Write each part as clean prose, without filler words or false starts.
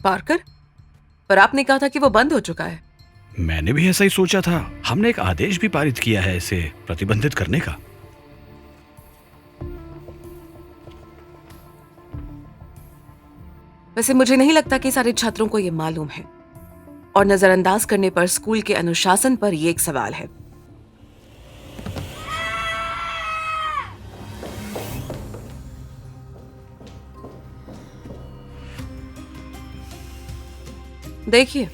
Parker? पर आपने कहा था कि वो बंद हो चुका है। मैंने भी ऐसा ही सोचा था। हमने एक आदेश भी पारित किया है इसे प्रतिबंधित करने का। वैसे मुझे नहीं लगता कि सारे छात्रों को ये मालूम है, और नजरअंदाज करने पर स्कूल के अनुशासन पर ये एक सवाल है। देखिए,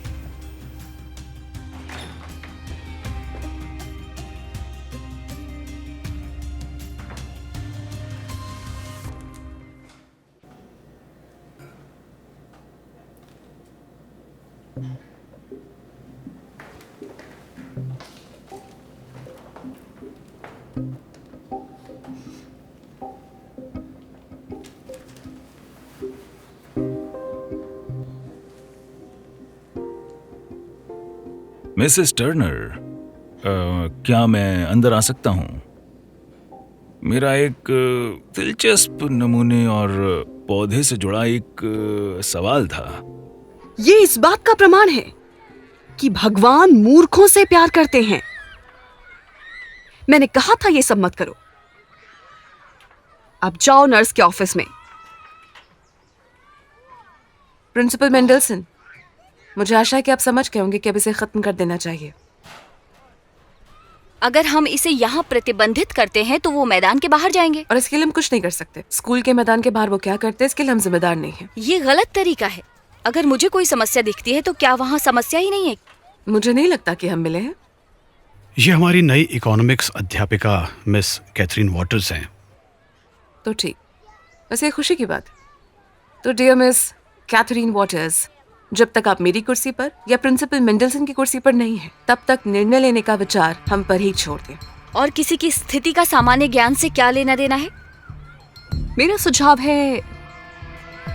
मिसेस टर्नर, क्या मैं अंदर आ सकता हूँ? मेरा एक दिलचस्प नमूने और पौधे से जुड़ा एक सवाल था। ये इस बात का प्रमाण है कि भगवान मूर्खों से प्यार करते हैं। मैंने कहा था ये सब मत करो। अब जाओ नर्स के ऑफिस में। प्रिंसिपल मेंडलसन, मुझे आशा है कि आप समझ गए होंगे कि अब इसे खत्म कर देना चाहिए। अगर हम इसे यहाँ प्रतिबंधित करते हैं तो वो मैदान के बाहर जाएंगे। और इसके लिए हम कुछ नहीं कर सकते। स्कूल के मैदान के बाहर वो क्या करते हैं इसके लिए हम जिम्मेदार नहीं हैं। ये गलत तरीका है। अगर मुझे कोई समस्या दिखती है तो क्या वहाँ समस्या ही नहीं है? मुझे नहीं लगता कि हम मिले हैं। ये हमारी नई इकोनॉमिक्स अध्यापिका मिस कैथरीन वॉटर्स हैं। तो ठीक, वैसे ये खुशी की बात है। तो डियर मिस कैथरीन वॉटर्स, जब तक आप मेरी कुर्सी पर या प्रिंसिपल मेंडलसन की कुर्सी पर नहीं हैं, तब तक निर्णय लेने का विचार हम पर ही छोड़ दें। और किसी की स्थिति का सामान्य ज्ञान से क्या लेना देना है? मेरा सुझाव है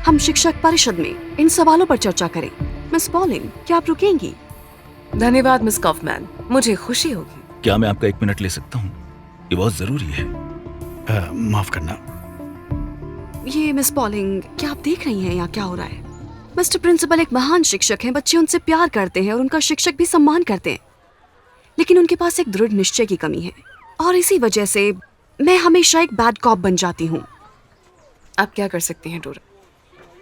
हम शिक्षक परिषद में इन सवालों पर चर्चा करें। मिस पॉलिन, क्या आप रुकेंगी? धन्यवाद मिस कॉफमैन, मुझे खुशी होगी। क्या मैं आपका 1 मिनट ले सकता हूँ? ये बहुत जरूरी है। माफ करना। ये मिस पॉलिंग, क्या आप देख रही हैं यहाँ क्या हो रहा है? मिस्टर प्रिंसिपल एक महान शिक्षक हैं। बच्चे उनसे प्यार करते हैं और उनका शिक्षक भी सम्मान करते हैं, लेकिन उनके पास एक दृढ़ निश्चय की कमी है और इसी वजह से मैं हमेशा एक बैड कॉप बन जाती हूँ। आप क्या कर सकती हैं डोरा?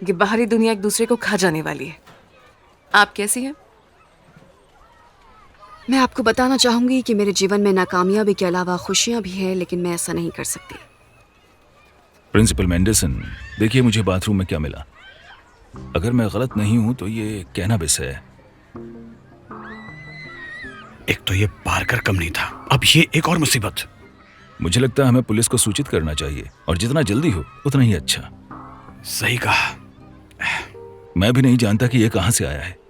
ये बाहरी दुनिया एक दूसरे को खा जाने वाली है। आप कैसी हैं? मैं आपको बताना चाहूंगी कि मेरे जीवन में नाकामयाबी के अलावा खुशियां भी है, लेकिन मैं ऐसा नहीं कर सकती। प्रिंसिपल मेंडलसन, देखिए मुझे बाथरूम में क्या मिला। अगर मैं गलत नहीं हूं तो ये कैनाबिस है। एक तो ये पार्कर कम नहीं था, अब ये एक और मुसीबत। मुझे लगता है हमें पुलिस को सूचित करना चाहिए, और जितना जल्दी हो उतना ही अच्छा। सही कहा। मैं भी नहीं जानता कि ये कहां से आया है।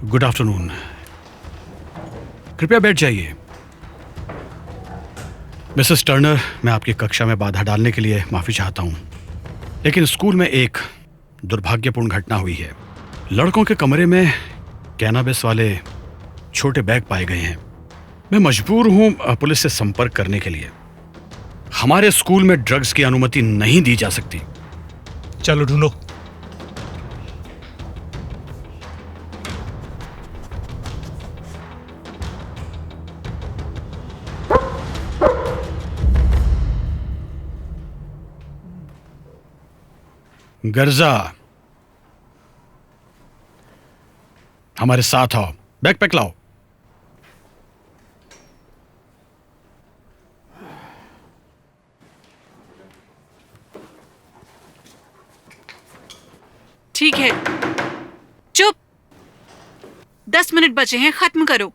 Good afternoon. कृपया बैठ जाइए। मिसेस टर्नर, मैं आपकी कक्षा में बाधा डालने के लिए माफी चाहता हूं, लेकिन स्कूल में एक दुर्भाग्यपूर्ण घटना हुई है। लड़कों के कमरे में कैनाबिस वाले छोटे बैग पाए गए हैं। मैं मजबूर हूं पुलिस से संपर्क करने के लिए। हमारे स्कूल में ड्रग्स की अनुमति नहीं दी जा सकती। चलो ढूंढो। गर्जा, हमारे साथ आओ। बैकपैक लाओ। ठीक है, चुप। 10 मिनट बचे हैं, खत्म करो।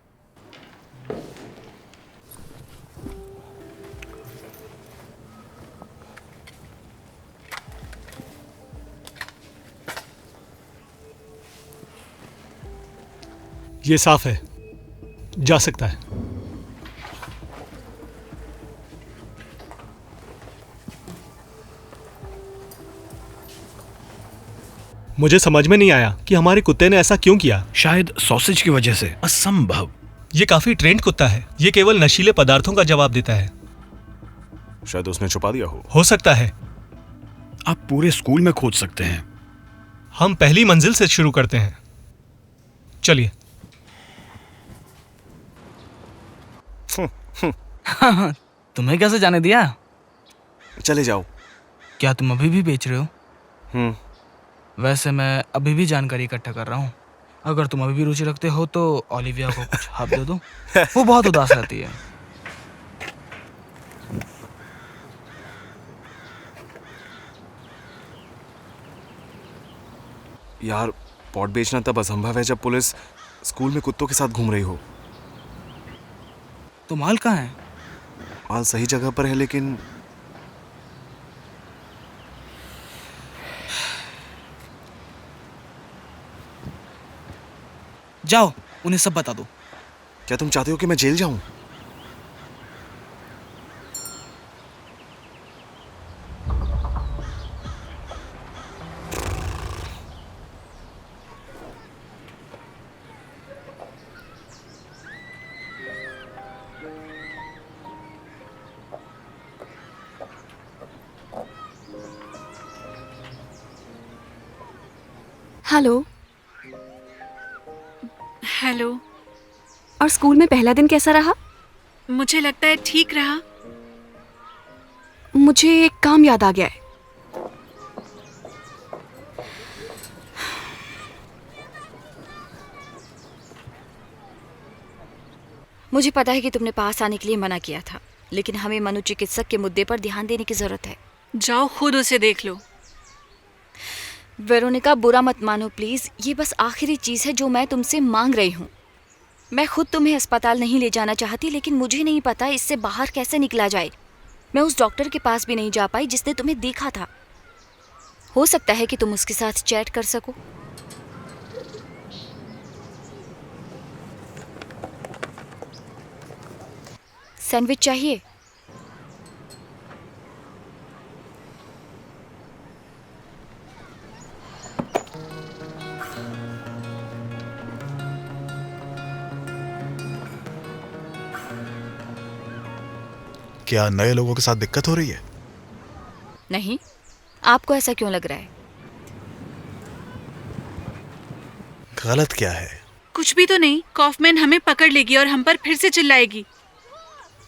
ये साफ है, जा सकता है। मुझे समझ में नहीं आया कि हमारे कुत्ते ने ऐसा क्यों किया। शायद सॉसेज की वजह से। असंभव। ये काफी ट्रेंड कुत्ता है। ये केवल नशीले पदार्थों का जवाब देता है। शायद उसने छुपा दिया हो सकता है। आप पूरे स्कूल में खोज सकते हैं। हम पहली मंजिल से शुरू करते हैं। चलिए। तुम्हें कैसे जाने दिया? चले जाओ। क्या तुम अभी भी बेच रहे हो? वैसे मैं अभी भी जानकारी इकट्ठा कर रहा हूँ। अगर तुम अभी भी रुचि रखते हो तो ओलिविया को कुछ हाथ दे दो। वो बहुत उदास रहती है। यार, पॉट बेचना तब असंभव है जब पुलिस स्कूल में कुत्तों के साथ घूम रही हो। तो माल कहाँ है? माल सही जगह पर है, लेकिन जाओ, उन्हें सब बता दो। क्या तुम चाहते हो कि मैं जेल जाऊं? हेलो। हेलो। और स्कूल में पहला दिन कैसा रहा? मुझे लगता है ठीक रहा। मुझे एक काम याद आ गया है। मुझे पता है कि तुमने पास आने के लिए मना किया था, लेकिन हमें मनोचिकित्सक के मुद्दे पर ध्यान देने की जरूरत है। जाओ खुद उसे देख लो। वेरोनिका, बुरा मत मानो प्लीज। ये बस आखिरी चीज है जो मैं तुमसे मांग रही हूँ। मैं खुद तुम्हें अस्पताल नहीं ले जाना चाहती, लेकिन मुझे नहीं पता इससे बाहर कैसे निकला जाए। मैं उस डॉक्टर के पास भी नहीं जा पाई जिसने तुम्हें देखा था। हो सकता है कि तुम उसके साथ चैट कर सको। सैंडविच चाहिए? क्या नए लोगों के साथ दिक्कत हो रही है? नहीं। आपको ऐसा क्यों लग रहा है? गलत क्या है? कुछ भी तो नहीं। कॉफमैन हमें पकड़ लेगी और हम पर फिर से चिल्लाएगी।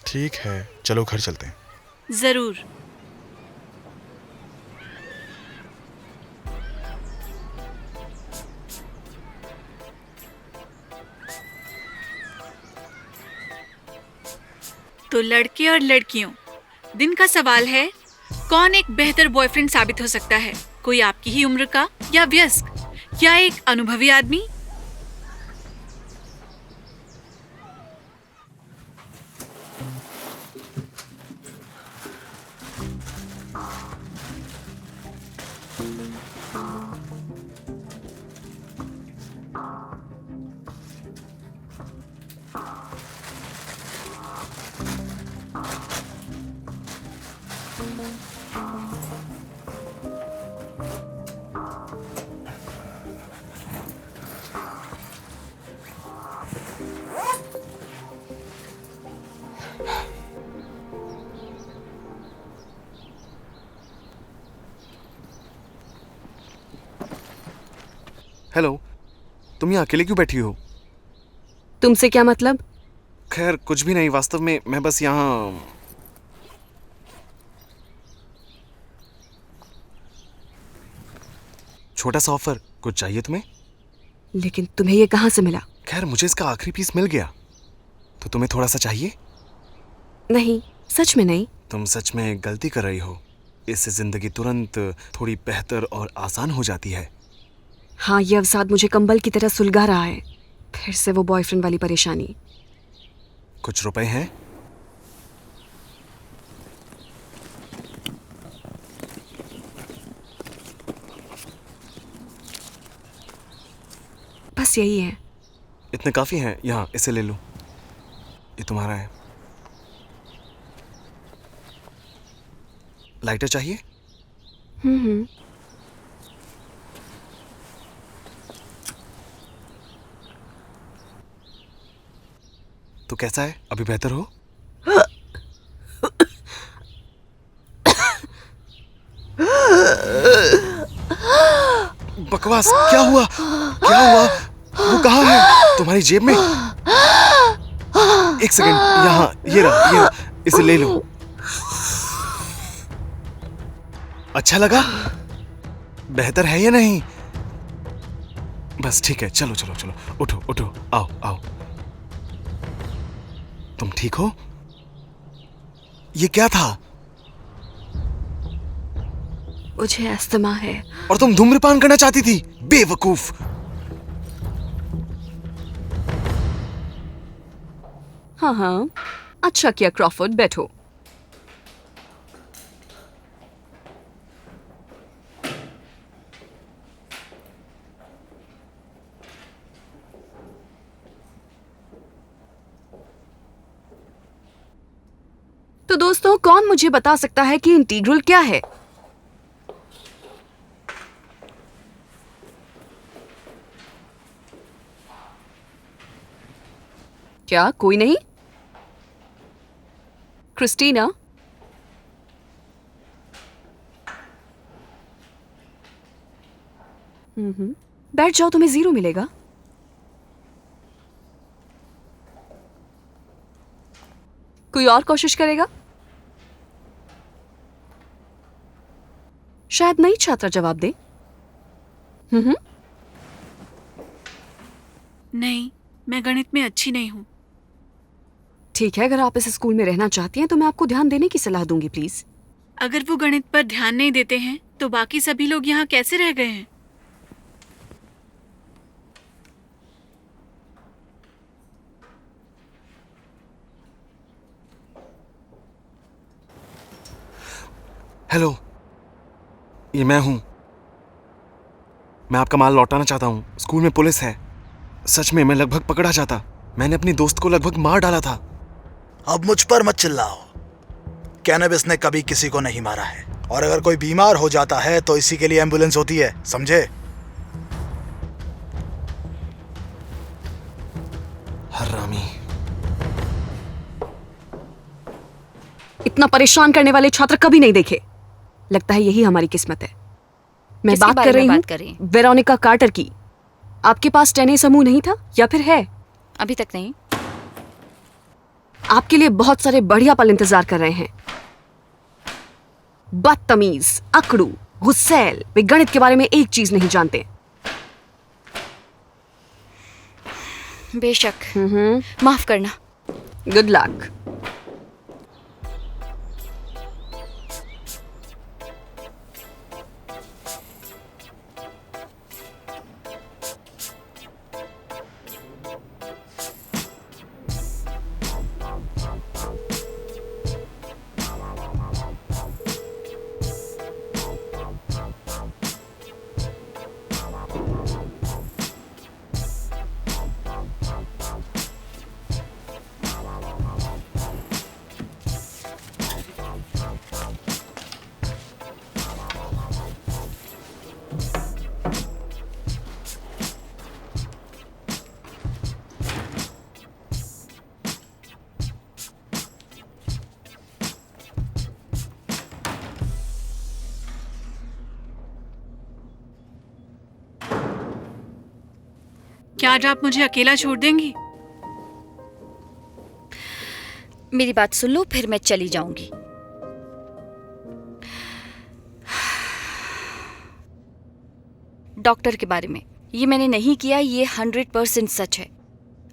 ठीक है, चलो घर चलते हैं। जरूर। तो लड़के और लड़कियों, दिन का सवाल है, कौन एक बेहतर बॉयफ्रेंड साबित हो सकता है? कोई आपकी ही उम्र का, या वयस्क, या एक अनुभवी आदमी? हेलो, तुम यहाँ अकेले क्यों बैठी हो? तुमसे क्या मतलब? खैर कुछ भी नहीं, वास्तव में मैं बस यहाँ छोटा सा ऑफर। कुछ चाहिए तुम्हें? लेकिन तुम्हें ये कहाँ से मिला? खैर मुझे इसका आखिरी पीस मिल गया। तो तुम्हें थोड़ा सा चाहिए? नहीं, सच में नहीं। तुम सच में गलती कर रही हो। इससे जिंदगी तुरंत थोड़ी बेहतर और आसान हो जाती है। हाँ, ये अवसाद मुझे कंबल की तरह सुलगा रहा है। फिर से वो बॉयफ्रेंड वाली परेशानी। कुछ रुपए हैं? बस यही है। इतने काफी हैं। यहाँ इसे ले लो, ये तुम्हारा है। लाइटर चाहिए? तो कैसा है? अभी बेहतर हो? बकवास! क्या हुआ? क्या हुआ? वो कहाँ है? तुम्हारी जेब में? एक सेकंड, यहाँ, ये रहा, इसे ले लो। अच्छा लगा? बेहतर है या नहीं? बस ठीक है, चलो चलो चलो, उठो उठो, आओ आओ। तुम ठीक हो? ये क्या था? मुझे अस्थमा है। और तुम धूम्रपान करना चाहती थी? बेवकूफ! हाँ हाँ, अच्छा किया क्रॉफोर्ड, बैठो। तो दोस्तों, कौन मुझे बता सकता है कि इंटीग्रल क्या है? क्या कोई नहीं? क्रिस्टीना? बैठ जाओ, तुम्हें 0 मिलेगा। कोई और कोशिश करेगा? शायद नई छात्रा जवाब दे। नहीं, मैं गणित में अच्छी नहीं हूँ। ठीक है, अगर आप इस स्कूल में रहना चाहती हैं तो मैं आपको ध्यान देने की सलाह दूंगी, प्लीज। अगर वो गणित पर ध्यान नहीं देते हैं तो बाकी सभी लोग यहाँ कैसे रह गए हैं? हेलो, ये मैं हूं। मैं आपका माल लौटाना चाहता हूं। स्कूल में पुलिस है। सच में मैं लगभग पकड़ा जाता। मैंने अपनी दोस्त को लगभग मार डाला था। अब मुझ पर मत चिल्लाओ। कैनबिस ने कभी किसी को नहीं मारा है, और अगर कोई बीमार हो जाता है तो इसी के लिए एम्बुलेंस होती है, समझे? हरामी। इतना परेशान करने वाले छात्र कभी नहीं देखे। लगता है यही हमारी किस्मत है। मैं किसके बात बारे कर में रही बात कर रही हैं? हूँ वेरोनिका कार्टर की। आपके पास 10A समूह नहीं था या फिर है? अभी तक नहीं। आपके लिए बहुत सारे बढ़िया पल इंतजार कर रहे हैं। बदतमीज, अकड़ू, गुस्सैल, वे गणित के बारे में एक चीज नहीं जानते। बेशक, माफ करना। Good luck. क्या आज आप मुझे अकेला छोड़ देंगी? मेरी बात सुन लो, फिर मैं चली जाऊंगी। डॉक्टर के बारे में ये मैंने नहीं किया, ये 100% सच है।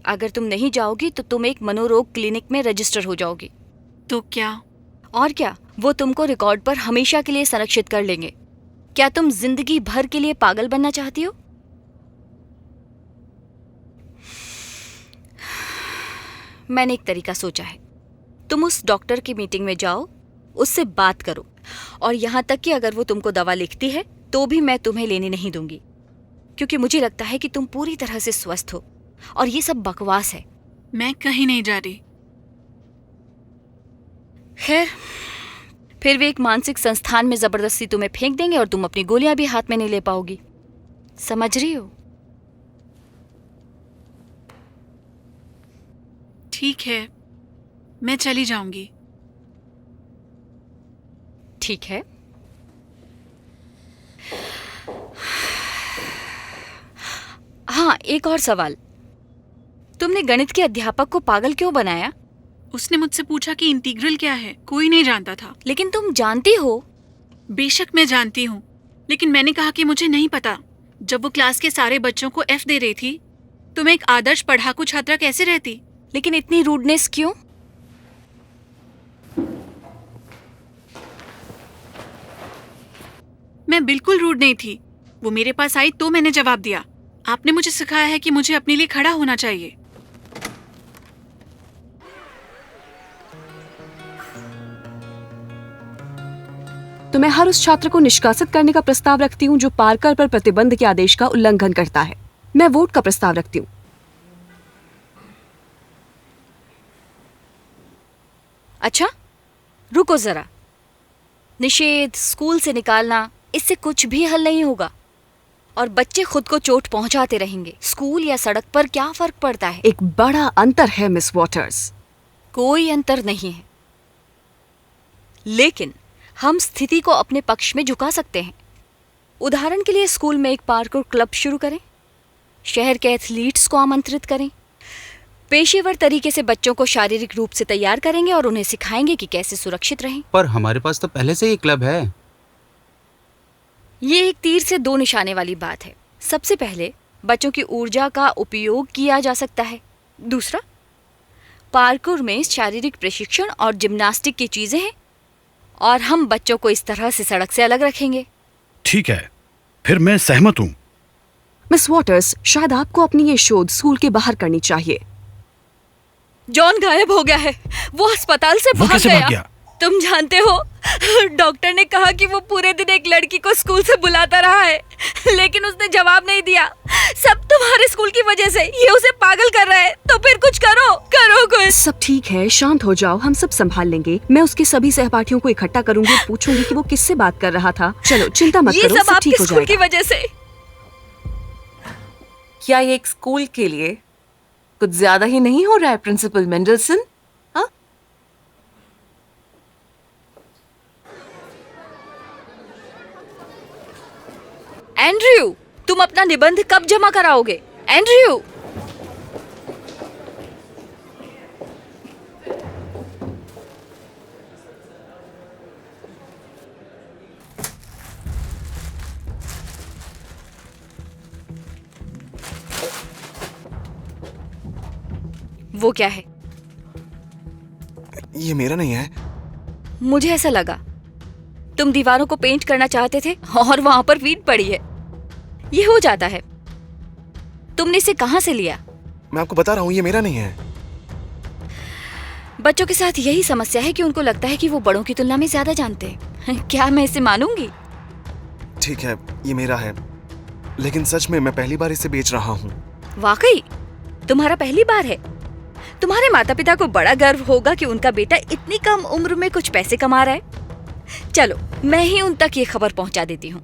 अगर तुम नहीं जाओगी तो तुम एक मनोरोग क्लिनिक में रजिस्टर हो जाओगी। तो क्या? और क्या, वो तुमको रिकॉर्ड पर हमेशा के लिए संरक्षित कर लेंगे। क्या तुम जिंदगी भर के लिए पागल बनना चाहती हो? मैंने एक तरीका सोचा है। तुम उस डॉक्टर की मीटिंग में जाओ, उससे बात करो, और यहाँ तक कि अगर वो तुमको दवा लिखती है तो भी मैं तुम्हें लेने नहीं दूंगी, क्योंकि मुझे लगता है कि तुम पूरी तरह से स्वस्थ हो और ये सब बकवास है। मैं कहीं नहीं जा रही। खैर, फिर वे एक मानसिक संस्थान में जबरदस्ती तुम्हें फेंक देंगे और तुम अपनी गोलियां भी हाथ में नहीं ले पाओगी। समझ रही हो? ठीक है, मैं चली जाऊंगी। ठीक है। हाँ, एक और सवाल। तुमने गणित के अध्यापक को पागल क्यों बनाया? उसने मुझसे पूछा कि इंटीग्रल क्या है। कोई नहीं जानता था। लेकिन तुम जानती हो। बेशक मैं जानती हूँ, लेकिन मैंने कहा कि मुझे नहीं पता। जब वो क्लास के सारे बच्चों को F दे रही थी तो मैं एक आदर्श पढ़ाकू छात्रा कैसे रहती? लेकिन इतनी रूडनेस क्यों? मैं बिल्कुल रूड नहीं थी। वो मेरे पास आई तो मैंने जवाब दिया। आपने मुझे सिखाया है कि मुझे अपने लिए खड़ा होना चाहिए। तो मैं हर उस छात्र को निष्कासित करने का प्रस्ताव रखती हूँ जो पार्कर पर प्रतिबंध के आदेश का उल्लंघन करता है। मैं वोट का प्रस्ताव रखती हूँ। अच्छा, रुको जरा। निषेध, स्कूल से निकालना, इससे कुछ भी हल नहीं होगा और बच्चे खुद को चोट पहुंचाते रहेंगे। स्कूल या सड़क पर क्या फर्क पड़ता है? एक बड़ा अंतर है मिस वॉटर्स। कोई अंतर नहीं है, लेकिन हम स्थिति को अपने पक्ष में झुका सकते हैं। उदाहरण के लिए स्कूल में एक पार्कोर क्लब शुरू करें, शहर के एथलीट्स को आमंत्रित करें, पेशेवर तरीके से बच्चों को शारीरिक रूप से तैयार करेंगे और उन्हें सिखाएंगे कि कैसे सुरक्षित रहें। पर हमारे पास तो पहले से ही क्लब है। ये एक तीर से दो निशाने वाली बात है। सबसे पहले बच्चों की ऊर्जा का उपयोग किया जा सकता है। दूसरा, पार्कोर में शारीरिक प्रशिक्षण और जिम्नास्टिक की चीजें हैं और हम बच्चों को इस तरह से सड़क से अलग रखेंगे। ठीक है, फिर मैं सहमत हूँ। मिस वॉटर्स, शायद आपको अपनी ये शोध स्कूल के बाहर करनी चाहिए। जॉन गायब हो गया है। वो अस्पताल से वो भाग कैसे भाग गया? तुम जानते हो, डॉक्टर ने कहा कि वो पूरे दिन एक लड़की को स्कूल से बुलाता रहा है, लेकिन उसने जवाब नहीं दिया। सब तुम्हारे स्कूल की वजह से। ये उसे पागल कर रहा है, तो फिर कुछ करो कुछ। सब ठीक है, शांत हो जाओ, हम सब संभाल लेंगे। मैं उसके सभी सहपाठियों को इकट्ठा करूंगी, पूछूंगी कि वो किससे बात कर रहा था। चलो चिंता मत ये करो, सब सब आपके ठीक हो स्कूल की जाएगा। वजह से। क्या ये एक स्कूल के लिए कुछ ज्यादा ही नहीं हो रहा है प्रिंसिपल मेंडलसन? हाँ? एंड्रयू, तुम अपना निबंध कब जमा कराओगे? एंड्रयू, वो क्या है? ये मेरा नहीं है। मुझे ऐसा लगा तुम दीवारों को पेंट करना चाहते थे और वहां पर वीट पड़ी है। ये हो जाता है। तुमने इसे कहां से लिया? मैं आपको बता रहा हूँ, ये मेरा नहीं है। बच्चों के साथ यही समस्या है कि उनको लगता है कि वो बड़ों की तुलना में ज्यादा जानते हैं। क्या मैं इसे मानूंगी? ठीक है, ये मेरा है, लेकिन सच में मैं पहली बार इसे बेच रहा हूँ। वाकई तुम्हारा पहली बार है? तुम्हारे माता पिता को बड़ा गर्व होगा कि उनका बेटा इतनी कम उम्र में कुछ पैसे कमा रहा है। चलो, मैं ही उन तक ये खबर पहुंचा देती हूँ।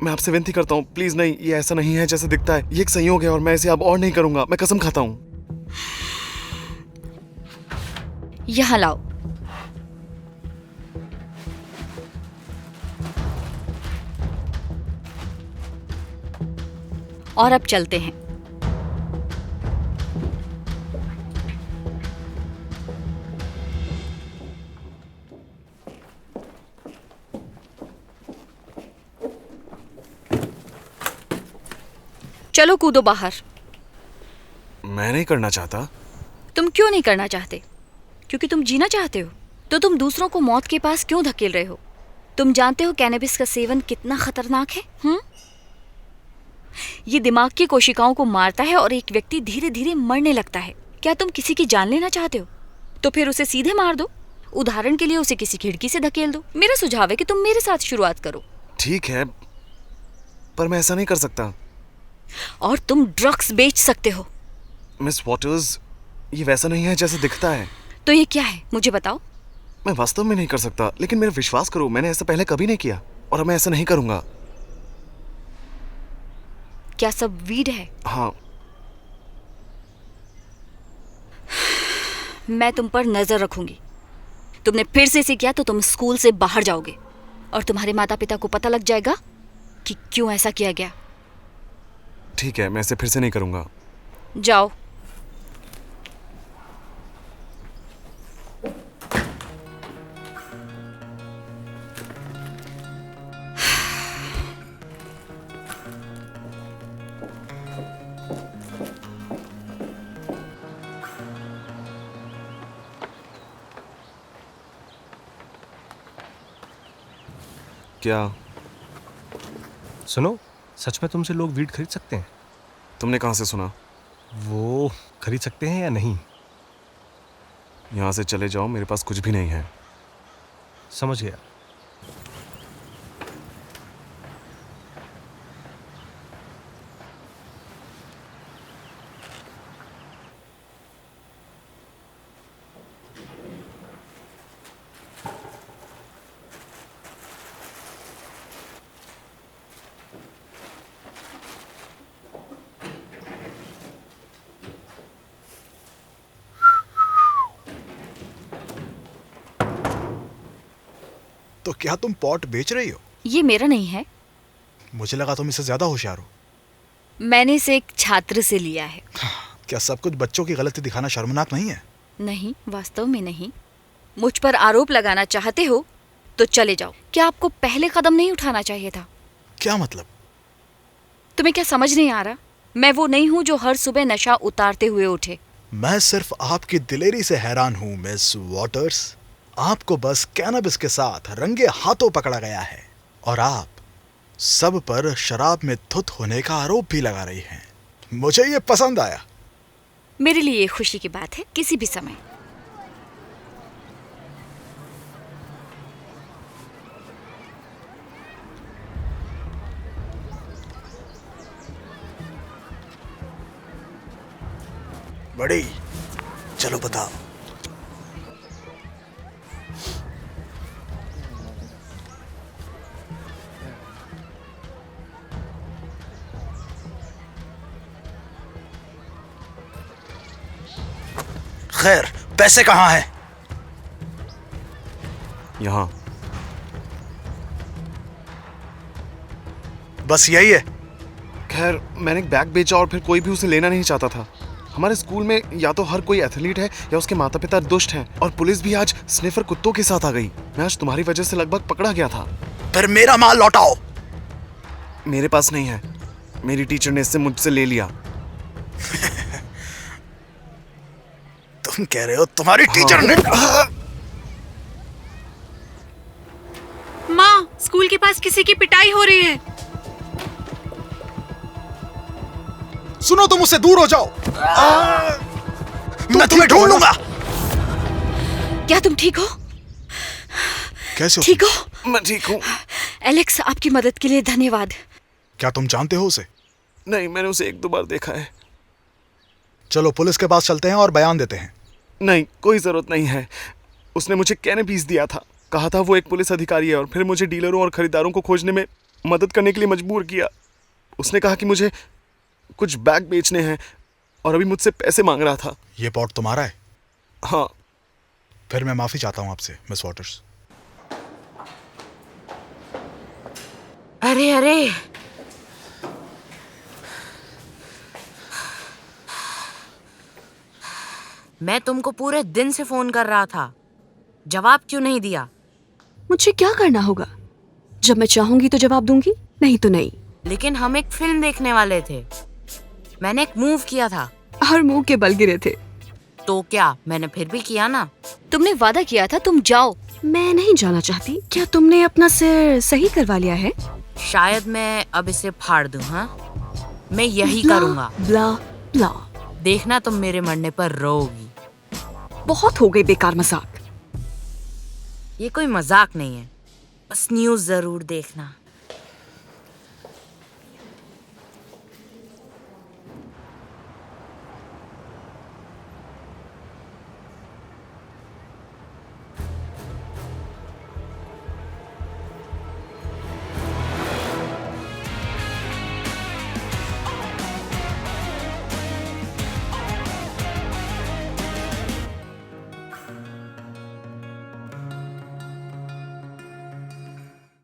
मैं आपसे विनती करता हूँ, प्लीज नहीं, ये ऐसा नहीं है जैसे दिखता है। ये एक संयोग है और मैं इसे अब और नहीं करूंगा। मैं कसम खाता हूँ। यहाँ लाओ। और अब चलते हैं। चलो कूदो बाहर। मैं नहीं करना चाहता। तुम क्यों नहीं करना चाहते? क्योंकि तुम जीना चाहते हो। तो तुम दूसरों को मौत के पास क्यों धकेल रहे हो? तुम जानते हो कैनबिस का सेवन कितना खतरनाक है? ये दिमाग की कोशिकाओं को मारता है और एक व्यक्ति धीरे धीरे मरने लगता है। क्या तुम किसी की जान लेना चाहते हो? तो फिर उसे सीधे मार दो। उदाहरण के लिए उसे किसी खिड़की से धकेल दो। मेरा सुझाव है कि तुम मेरे साथ शुरुआत करो। ठीक है, पर मैं ऐसा नहीं कर सकता। और तुम ड्रग्स बेच सकते हो। मिस वॉटर्स, ये वैसा नहीं है जैसे दिखता है। तो ये क्या है, मुझे बताओ। मैं वास्तव में नहीं कर सकता, लेकिन मेरा विश्वास करो, मैंने ऐसा पहले कभी नहीं किया और अब मैं ऐसा नहीं करूंगा। क्या सब वीड है? हाँ। मैं तुम पर नजर रखूंगी। तुमने फिर से इसे किया तो तुम स्कूल से बाहर जाओगे और तुम्हारे माता पिता को पता लग जाएगा कि क्यों ऐसा किया गया। ठीक है, मैं इसे फिर से नहीं करूँगा। जाओ। क्या? सुनो, सच में तुमसे लोग वीड खरीद सकते हैं? तुमने कहाँ से सुना? वो खरीद सकते हैं या नहीं? यहाँ से चले जाओ, मेरे पास कुछ भी नहीं है। समझ गया। तो क्या तुम पॉट बेच रही हो? ये मेरा नहीं है। मुझे लगा तुम इससे ज्यादा होशियार हो। मैंने इसे एक छात्र से लिया है। क्या सब कुछ बच्चों की गलती दिखाना शर्मनाक नहीं है? नहीं, वास्तव में नहीं। मुझ पर आरोप लगाना चाहते हो तो चले जाओ। क्या आपको पहले कदम नहीं उठाना चाहिए था? क्या मतलब? तुम्हें क्या समझ नहीं आ रहा? मैं वो नहीं हूँ जो हर सुबह नशा उतारते हुए उठे। मैं सिर्फ आपकी दिलेरी से हैरान हूँ मिस वॉटर्स। आपको बस कैनबिस के साथ रंगे हाथों पकड़ा गया है और आप सब पर शराब में धुत होने का आरोप भी लगा रही हैं। मुझे ये पसंद आया। मेरे लिए ये खुशी की बात है, किसी भी समय। बड़ी, चलो बताओ। खैर, पैसे कहाँ हैं? यहाँ। बस यही है? खैर, मैंने एक बैग बेचा और फिर कोई भी उसे लेना नहीं चाहता था। हमारे स्कूल में या तो हर कोई एथलीट है या उसके माता पिता दुष्ट हैं, और पुलिस भी आज स्निफर कुत्तों के साथ आ गई। मैं आज तुम्हारी वजह से लगभग पकड़ा गया था। फिर मेरा माल लौटाओ। मेरे पास नहीं है, मेरी टीचर ने इससे मुझसे ले लिया। तुम कह रहे हो तुम्हारी टीचर ने? माँ, स्कूल के पास किसी की पिटाई हो रही है। सुनो, तुम उससे दूर हो जाओ। मैं तुम्हें ढूंढूंगा। क्या तुम ठीक हो? कैसे हो? ठीक हो? मैं ठीक हूँ। एलेक्स, आपकी मदद के लिए धन्यवाद। क्या तुम जानते हो उसे? नहीं, मैंने उसे एक दो बार देखा है। चलो पुलिस के पास चलते हैं और बयान देते हैं। नहीं, कोई जरूरत नहीं है। उसने मुझे कैनबिस दिया था, कहा था वो एक पुलिस अधिकारी है, और फिर मुझे डीलरों और खरीदारों को खोजने में मदद करने के लिए मजबूर किया। उसने कहा कि मुझे कुछ बैग बेचने हैं और अभी मुझसे पैसे मांग रहा था। ये पॉट तुम्हारा है? हाँ। फिर मैं माफी चाहता हूँ आपसे मिस वॉटर्स। अरे अरे, मैं तुमको पूरे दिन से फोन कर रहा था, जवाब क्यों नहीं दिया? मुझे क्या करना होगा? जब मैं चाहूंगी तो जवाब दूंगी, नहीं तो नहीं। लेकिन हम एक फिल्म देखने वाले थे। मैंने एक मूव किया था। हर मुंह के बल गिरे थे। तो क्या, मैंने फिर भी किया ना। तुमने वादा किया था, तुम जाओ। मैं नहीं जाना चाहती। क्या तुमने अपना सिर सही करवा लिया है? शायद मैं अब इसे फाड़ दूं। हाँ, मैं यही ब्ला, करूंगा। ब्ला ब्ला। देखना, तुम मेरे मरने पर रोओगी। बहुत हो गई बेकार मजाक। ये कोई मजाक नहीं है, बस न्यूज़ जरूर देखना।